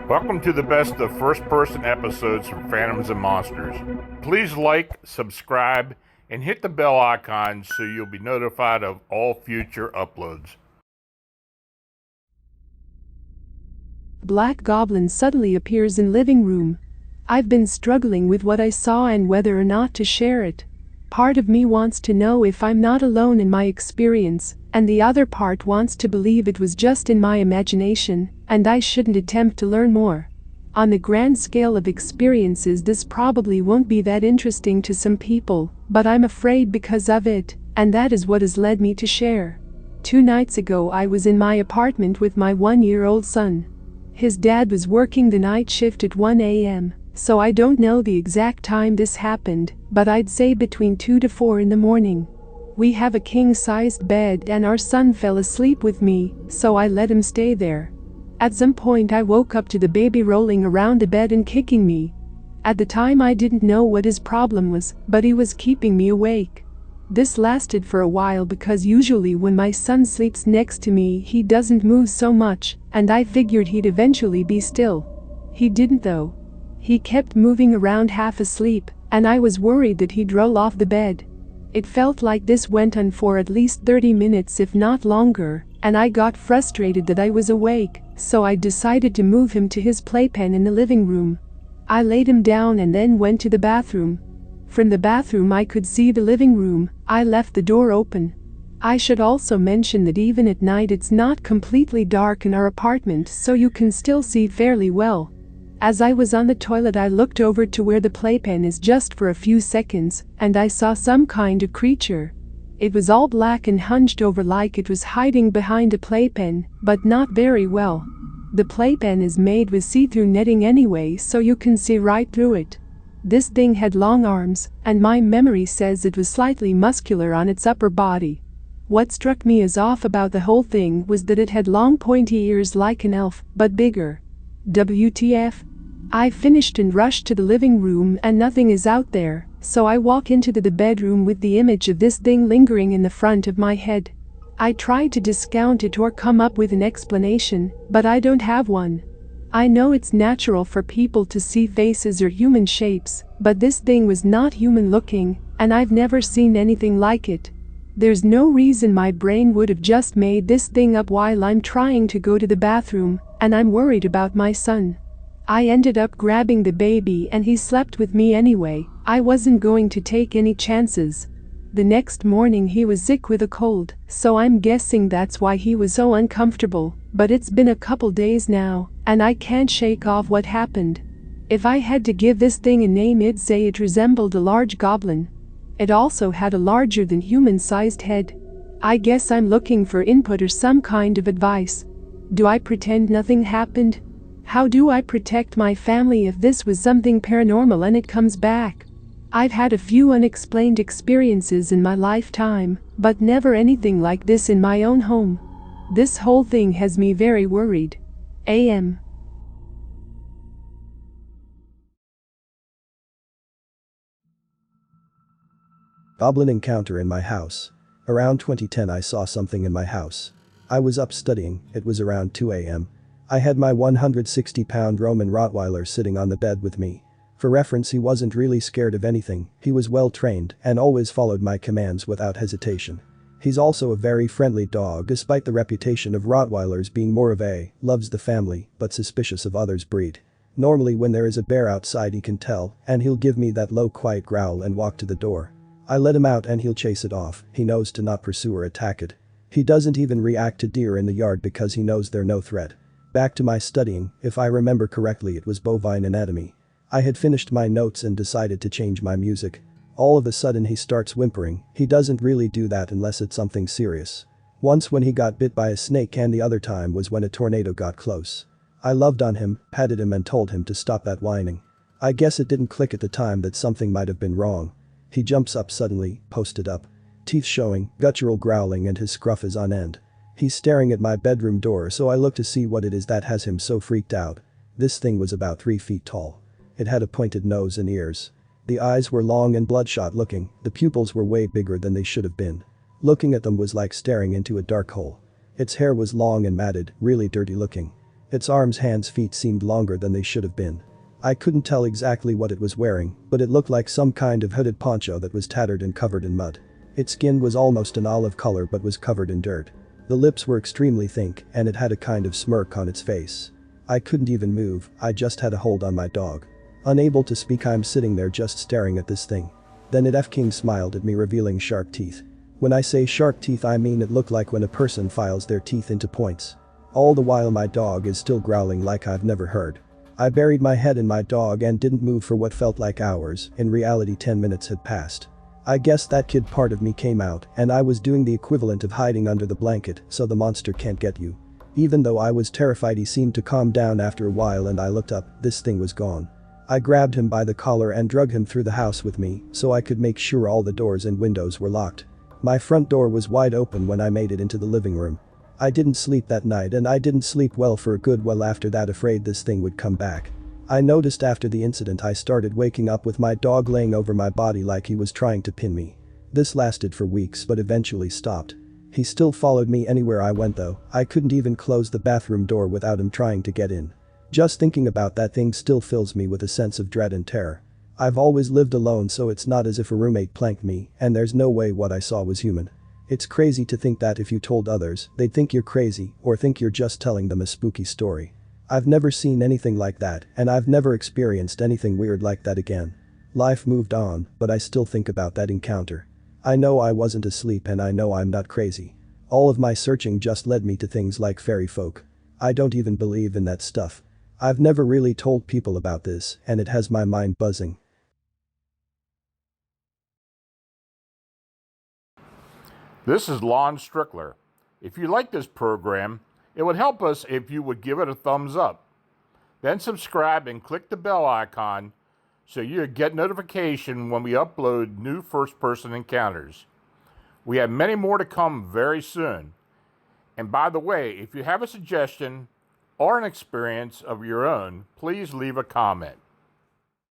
Welcome to the best of first-person episodes from Phantoms and Monsters. Please like, subscribe, and hit the bell icon so you'll be notified of all future uploads. Black Goblin suddenly appears in living room. I've been struggling with what I saw and whether or not to share it. Part of me wants to know if I'm not alone in my experience, and the other part wants to believe it was just in my imagination, and I shouldn't attempt to learn more. On the grand scale of experiences, this probably won't be that interesting to some people, but I'm afraid because of it, and that is what has led me to share. 2 nights ago I was in my apartment with my 1-year-old son. His dad was working the night shift at 1 a.m., so I don't know the exact time this happened, but I'd say between 2 to 4 in the morning. We have a king-sized bed and our son fell asleep with me, so I let him stay there. At some point I woke up to the baby rolling around the bed and kicking me. At the time I didn't know what his problem was, but he was keeping me awake. This lasted for a while because usually when my son sleeps next to me he doesn't move so much, and I figured he'd eventually be still. He didn't though. He kept moving around half asleep, and I was worried that he'd roll off the bed. It felt like this went on for at least 30 minutes if not longer, and I got frustrated that I was awake, so I decided to move him to his playpen in the living room. I laid him down and then went to the bathroom. From the bathroom I could see the living room. I left the door open. I should also mention that even at night it's not completely dark in our apartment, so you can still see fairly well. As I was on the toilet I looked over to where the playpen is just for a few seconds, and I saw some kind of creature. It was all black and hunched over like it was hiding behind a playpen, but not very well. The playpen is made with see-through netting anyway, so you can see right through it. This thing had long arms, and my memory says it was slightly muscular on its upper body. What struck me as off about the whole thing was that it had long pointy ears like an elf, but bigger. WTF? I finished and rushed to the living room and nothing is out there, so I walk into the bedroom with the image of this thing lingering in the front of my head. I tried to discount it or come up with an explanation, but I don't have one. I know it's natural for people to see faces or human shapes, but this thing was not human looking, and I've never seen anything like it. There's no reason my brain would have just made this thing up while I'm trying to go to the bathroom, and I'm worried about my son. I ended up grabbing the baby and he slept with me anyway. I wasn't going to take any chances. The next morning he was sick with a cold, so I'm guessing that's why he was so uncomfortable, but it's been a couple days now, and I can't shake off what happened. If I had to give this thing a name, I'd say it resembled a large goblin. It also had a larger than human-sized head. I guess I'm looking for input or some kind of advice. Do I pretend nothing happened? How do I protect my family if this was something paranormal and it comes back? I've had a few unexplained experiences in my lifetime, but never anything like this in my own home. This whole thing has me very worried. AM. Goblin encounter in my house. Around 2010 I saw something in my house. I was up studying, it was around 2 a.m. I had my 160-pound Roman Rottweiler sitting on the bed with me. For reference, he wasn't really scared of anything, he was well trained and always followed my commands without hesitation. He's also a very friendly dog despite the reputation of Rottweilers being more of a loves the family but suspicious of others breed. Normally when there is a bear outside he can tell and he'll give me that low quiet growl and walk to the door. I let him out and he'll chase it off, he knows to not pursue or attack it. He doesn't even react to deer in the yard because he knows they're no threat. Back to my studying, if I remember correctly it was bovine anatomy. I had finished my notes and decided to change my music. All of a sudden he starts whimpering. He doesn't really do that unless it's something serious. Once when he got bit by a snake and the other time was when a tornado got close. I loved on him, patted him and told him to stop that whining. I guess it didn't click at the time that something might have been wrong. He jumps up suddenly, posted up. Teeth showing, guttural growling and his scruff is on end. He's staring at my bedroom door, so I look to see what it is that has him so freaked out. This thing was about 3 feet tall. It had a pointed nose and ears. The eyes were long and bloodshot looking, the pupils were way bigger than they should have been. Looking at them was like staring into a dark hole. Its hair was long and matted, really dirty looking. Its arms, hands, feet seemed longer than they should have been. I couldn't tell exactly what it was wearing, but it looked like some kind of hooded poncho that was tattered and covered in mud. Its skin was almost an olive color but was covered in dirt. The lips were extremely thick and it had a kind of smirk on its face. I couldn't even move, I just had a hold on my dog. Unable to speak, I'm sitting there just staring at this thing. Then it f***ing smiled at me, revealing sharp teeth. When I say sharp teeth, I mean it looked like when a person files their teeth into points. All the while my dog is still growling like I've never heard. I buried my head in my dog and didn't move for what felt like hours. In reality 10 minutes had passed. I guess that kid part of me came out and I was doing the equivalent of hiding under the blanket so the monster can't get you. Even though I was terrified, he seemed to calm down after a while and I looked up, this thing was gone. I grabbed him by the collar and dragged him through the house with me so I could make sure all the doors and windows were locked. My front door was wide open when I made it into the living room. I didn't sleep that night and I didn't sleep well for a good while after that, afraid this thing would come back. I noticed after the incident I started waking up with my dog laying over my body like he was trying to pin me. This lasted for weeks but eventually stopped. He still followed me anywhere I went though. I couldn't even close the bathroom door without him trying to get in. Just thinking about that thing still fills me with a sense of dread and terror. I've always lived alone, so it's not as if a roommate planked me and there's no way what I saw was human. It's crazy to think that if you told others, they'd think you're crazy or think you're just telling them a spooky story. I've never seen anything like that and I've never experienced anything weird like that again. Life moved on, but I still think about that encounter. I know I wasn't asleep and I know I'm not crazy. All of my searching just led me to things like fairy folk. I don't even believe in that stuff. I've never really told people about this and it has my mind buzzing. This is Lon Strickler. If you like this program, it would help us if you would give it a thumbs up. Then subscribe and click the bell icon so you get notification when we upload new first-person encounters. We have many more to come very soon. And by the way, if you have a suggestion or an experience of your own, please leave a comment.